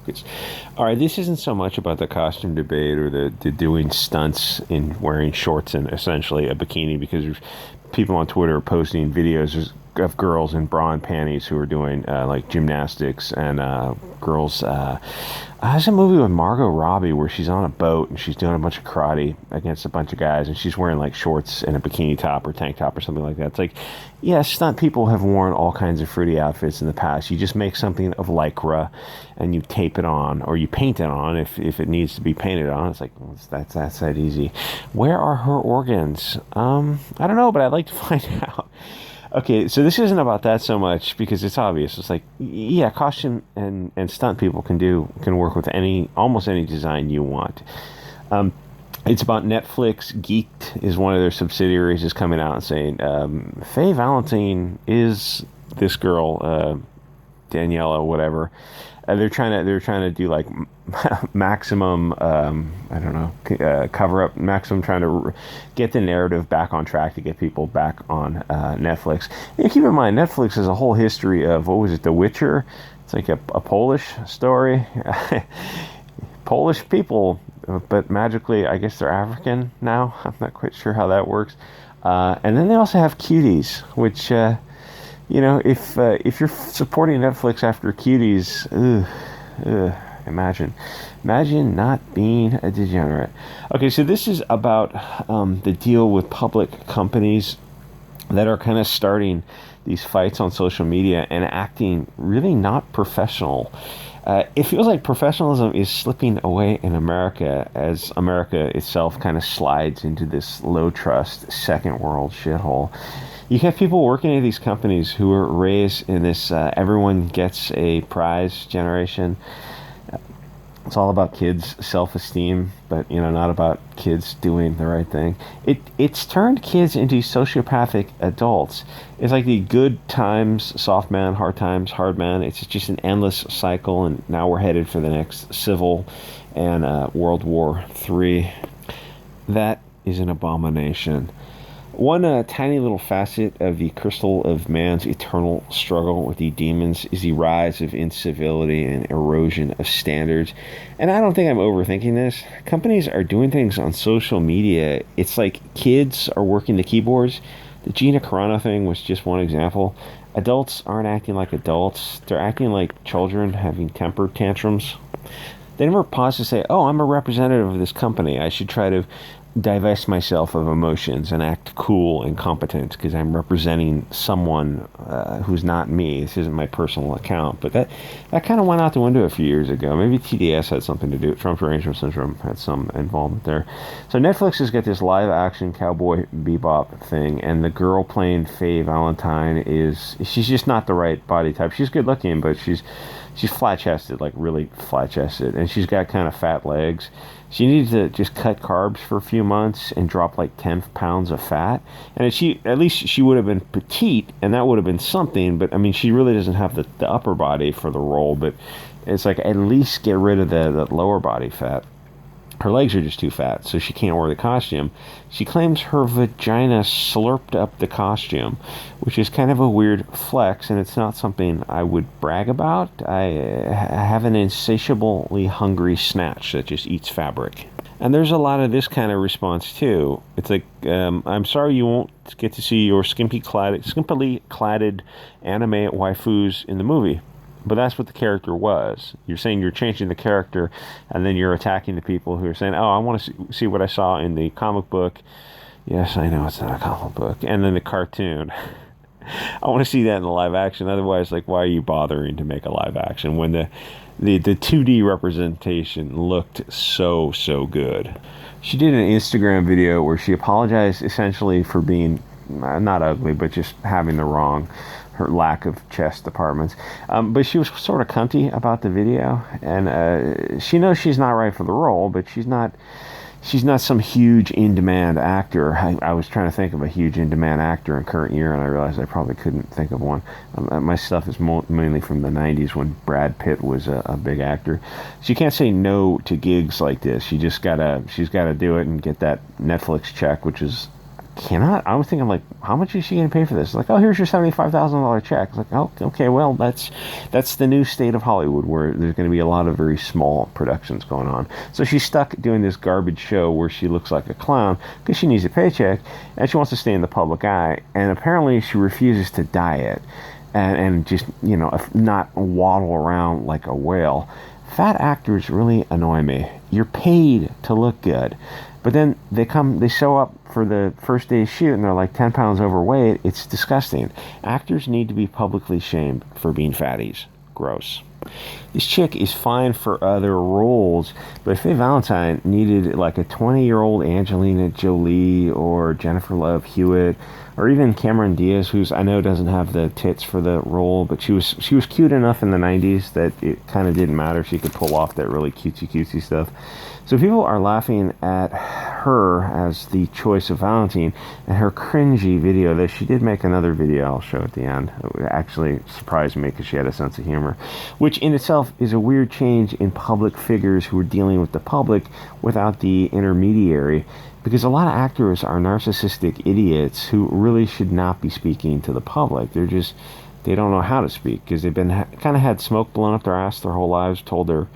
focus. All right, this isn't so much about the costume debate or the doing stunts in wearing shorts and essentially a bikini, because people on Twitter are posting videos of girls in bra and panties who are doing like gymnastics, and girls. There's a movie with Margot Robbie where she's on a boat and she's doing a bunch of karate against a bunch of guys, and she's wearing like shorts and a bikini top or tank top or something like that. It's like, yeah, stunt people have worn all kinds of fruity outfits in the past. You just make something of lycra and you tape it on, or you paint it on if it needs to be painted on. It's like, well, that's that easy. Where are her organs? I don't know, but I'd like to find out. Okay, so this isn't about that so much, because it's obvious. It's like, yeah, costume and stunt people can work with almost any design you want. It's about Netflix. Geeked is one of their subsidiaries, is coming out and saying Faye Valentine is this girl, Danielle or whatever. They're trying to do like maximum, I don't know, cover up, maximum trying to get the narrative back on track to get people back on Netflix. And keep in mind, Netflix has a whole history of, what was it, The Witcher? It's like a Polish story. Polish people, but magically, I guess they're African now. I'm not quite sure how that works. And then they also have Cuties, which... you know, if you're supporting Netflix after Cuties, imagine not being a degenerate. Okay, so this is about the deal with public companies that are kind of starting these fights on social media and acting really not professional. It feels like professionalism is slipping away in America as America itself kind of slides into this low trust second world shithole. You have people working at these companies who are raised in this everyone gets a prize generation. It's all about kids' self-esteem, but, you know, not about kids doing the right thing. It's turned kids into sociopathic adults. It's like the good times, soft man, hard times, hard man. It's just an endless cycle, and now we're headed for the next civil and World War III. That is an abomination. One tiny little facet of the crystal of man's eternal struggle with the demons is the rise of incivility and erosion of standards. And I don't think I'm overthinking this. Companies are doing things on social media. It's like kids are working the keyboards. The Gina Carano thing was just one example. Adults aren't acting like adults. They're acting like children having temper tantrums. They never pause to say, oh, I'm a representative of this company. I should try to divest myself of emotions and act cool and competent because I'm representing someone who's not me. This isn't my personal account. But that kind of went out the window a few years ago. Maybe TDS had something to do. Trump Derangement Syndrome had some involvement there. So Netflix has got this live action Cowboy Bebop thing, and the girl playing Faye Valentine she's just not the right body type. She's good looking, but she's flat-chested, like really flat-chested, and she's got kind of fat legs. She needs to just cut carbs for a few months and drop like 10 pounds of fat. And at least she would have been petite, and that would have been something. But I mean, she really doesn't have the upper body for the role. But it's like, at least get rid of the lower body fat. Her legs are just too fat, so she can't wear the costume. She claims her vagina slurped up the costume, which is kind of a weird flex, and it's not something I would brag about. I have an insatiably hungry snatch that just eats fabric. And there's a lot of this kind of response, too. It's like, I'm sorry you won't get to see your skimpily cladded anime waifus in the movie. But that's what the character was. You're saying you're changing the character, and then you're attacking the people who are saying, oh, I want to see what I saw in the comic book. Yes, I know it's not a comic book. And then the cartoon. I want to see that in the live action. Otherwise, like, why are you bothering to make a live action when the 2D representation looked so good? She did an Instagram video where she apologized essentially for being not ugly, but just having her lack of chest departments. But she was sort of cunty about the video, and she knows she's not right for the role, but she's not some huge in-demand actor. I was trying to think of a huge in-demand actor in current year, and I realized I probably couldn't think of one. My stuff is mainly from the 90s when Brad Pitt was a big actor. She can't say no to gigs like this. She's gotta do it and get that Netflix check, which is cannot. I was thinking, like, how much is she going to pay for this? Like, oh, here's your $75,000 check. It's like, oh, okay, well, that's the new state of Hollywood, where there's going to be a lot of very small productions going on. So she's stuck doing this garbage show where she looks like a clown because she needs a paycheck and she wants to stay in the public eye. And apparently she refuses to diet and just, not waddle around like a whale. Fat actors really annoy me. You're paid to look good. But then they show up for the first day's shoot and they're like 10 pounds overweight. It's disgusting. Actors need to be publicly shamed for being fatties. Gross. This chick is fine for other roles, but Faye Valentine needed like a 20-year-old Angelina Jolie or Jennifer Love Hewitt or even Cameron Diaz, who's, I know, doesn't have the tits for the role, but she was cute enough in the 90s that it kind of didn't matter. She could pull off that really cutesy stuff. So people are laughing at her as the choice of Valentine and her cringy video that she did make another video I'll show at the end. It actually surprised me because she had a sense of humor, which in itself is a weird change in public figures who are dealing with the public without the intermediary, because a lot of actors are narcissistic idiots who really should not be speaking to the public. They don't know how to speak because they've been kind of had smoke blown up their ass their whole lives, told they're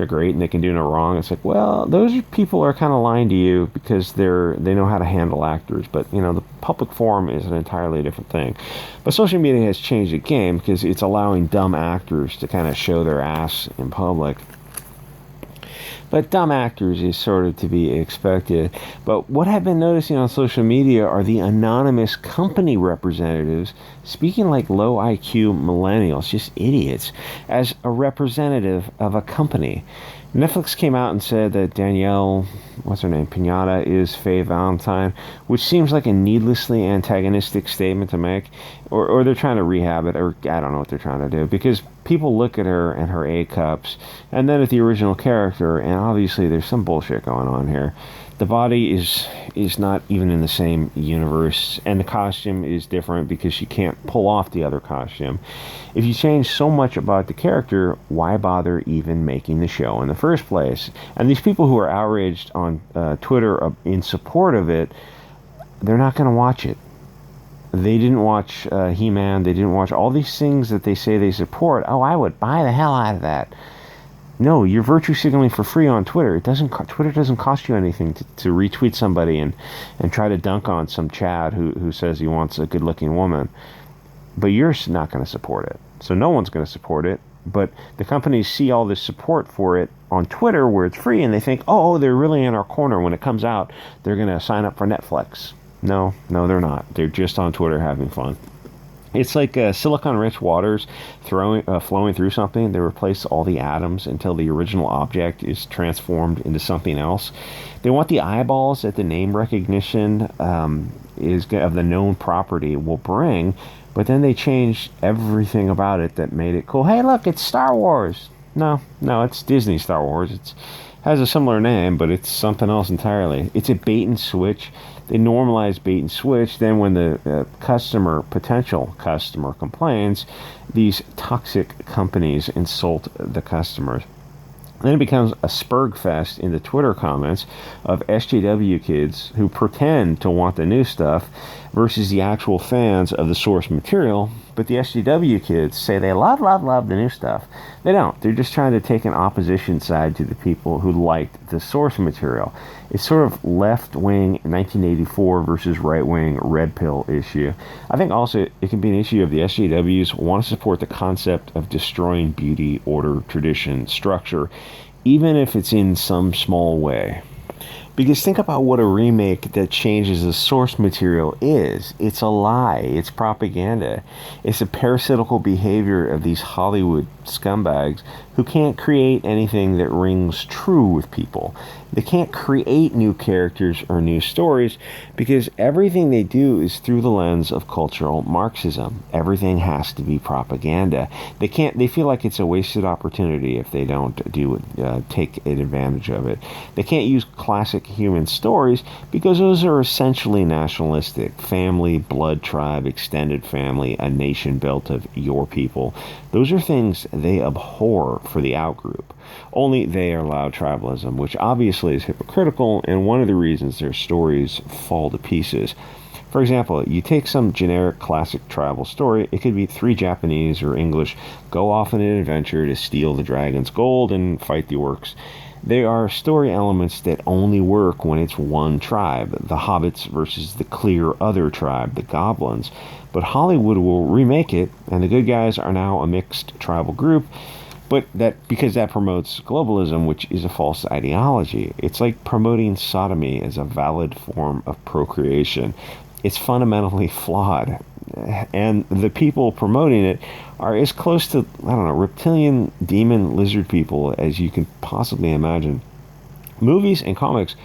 great and they can do no wrong. It's like, well, those people are kind of lying to you because they know how to handle actors. But, the public forum is an entirely different thing. But social media has changed the game because it's allowing dumb actors to kind of show their ass in public. But dumb actors is sort of to be expected. But what I've been noticing on social media are the anonymous company representatives speaking like low IQ millennials, just idiots, as a representative of a company. Netflix came out and said that Danielle, what's her name, Pinata, is Faye Valentine, which seems like a needlessly antagonistic statement to make, or they're trying to rehab it, or I don't know what they're trying to do, because people look at her and her A-cups, and then at the original character, and obviously there's some bullshit going on here. The body is not even in the same universe, and the costume is different because she can't pull off the other costume. If you change so much about the character, why bother even making the show in the first place? And these people who are outraged on Twitter in support of it, they're not going to watch it. They didn't watch He-Man. They didn't watch all these things that they say they support. Oh, I would buy the hell out of that. No, you're virtue signaling for free on Twitter. Twitter doesn't cost you anything to retweet somebody and try to dunk on some Chad who says he wants a good-looking woman. But you're not going to support it. So no one's going to support it. But the companies see all this support for it on Twitter where it's free, and they think, oh, they're really in our corner. When it comes out, they're going to sign up for Netflix. No, they're not. They're just on Twitter having fun. It's like silicon-rich waters flowing through something. They replace all the atoms until the original object is transformed into something else. They want the eyeballs that the name recognition of the known property will bring, but then they change everything about it that made it cool. Hey, look, it's Star Wars. No, it's Disney Star Wars. It has a similar name, but it's something else entirely. It's a bait and switch. They normalize bait and switch. Then when the potential customer complains, these toxic companies insult the customers. Then it becomes a spurg fest in the Twitter comments of SJW kids who pretend to want the new stuff versus the actual fans of the source material. But the SJW kids say they love the new stuff. They don't. They're just trying to take an opposition side to the people who liked the source material. It's sort of left-wing 1984 versus right-wing red pill issue. I think also it can be an issue of the SJWs want to support the concept of destroying beauty, order, tradition, structure, even if it's in some small way. Because think about what a remake that changes the source material is. It's a lie. It's propaganda. It's a parasitical behavior of these Hollywood scumbags who can't create anything that rings true with people. They can't create new characters or new stories because everything they do is through the lens of cultural Marxism. Everything has to be propaganda. They feel like it's a wasted opportunity if they don't take advantage of it. They can't use classic human stories because those are essentially nationalistic. Family, blood tribe, extended family, a nation built of your people. Those are things they abhor for the outgroup. Only they allow tribalism, which obviously is hypocritical and one of the reasons their stories fall to pieces. For example, you take some generic classic tribal story, it could be three Japanese or English go off on an adventure to steal the dragon's gold and fight the orcs. They are story elements that only work when it's one tribe, the hobbits versus the clear other tribe, the goblins. But Hollywood will remake it, and the good guys are now a mixed tribal group, but because that promotes globalism, which is a false ideology. It's like promoting sodomy as a valid form of procreation. It's fundamentally flawed, and the people promoting it are as close to, I don't know, reptilian demon lizard people as you can possibly imagine. Movies and comics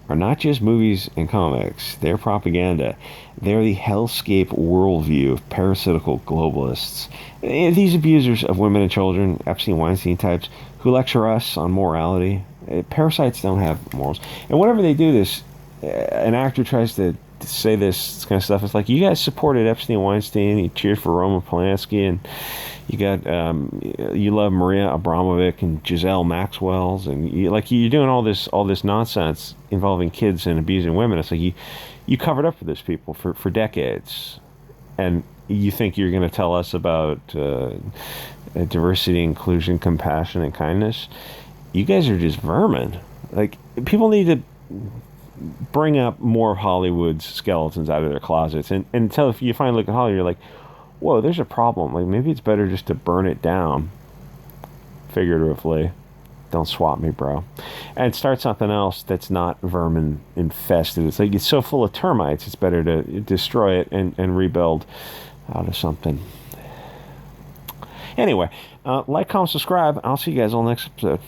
are not just movies and comics. They're propaganda. They're the hellscape worldview of parasitical globalists. These abusers of women and children, Epstein-Weinstein types, who lecture us on morality. Parasites don't have morals. And whenever they do this, an actor tries to say this kind of stuff. It's like, you guys supported Epstein-Weinstein, you cheered for Roman Polanski, and you got you love Maria Abramovic and Giselle Maxwell's, and you're doing all this nonsense involving kids and abusing women. It's like you covered up for these people for decades, and you think you're going to tell us about diversity, inclusion, compassion, and kindness? You guys are just vermin. Like, people need to bring up more of Hollywood's skeletons out of their closets, and until if you finally look at Hollywood, you're like, whoa, there's a problem. Like, maybe it's better just to burn it down, figuratively. Don't swap me, bro. And start something else that's not vermin infested. It's like, it's so full of termites, it's better to destroy it and rebuild out of something. Anyway, like, comment, subscribe. I'll see you guys all next episode.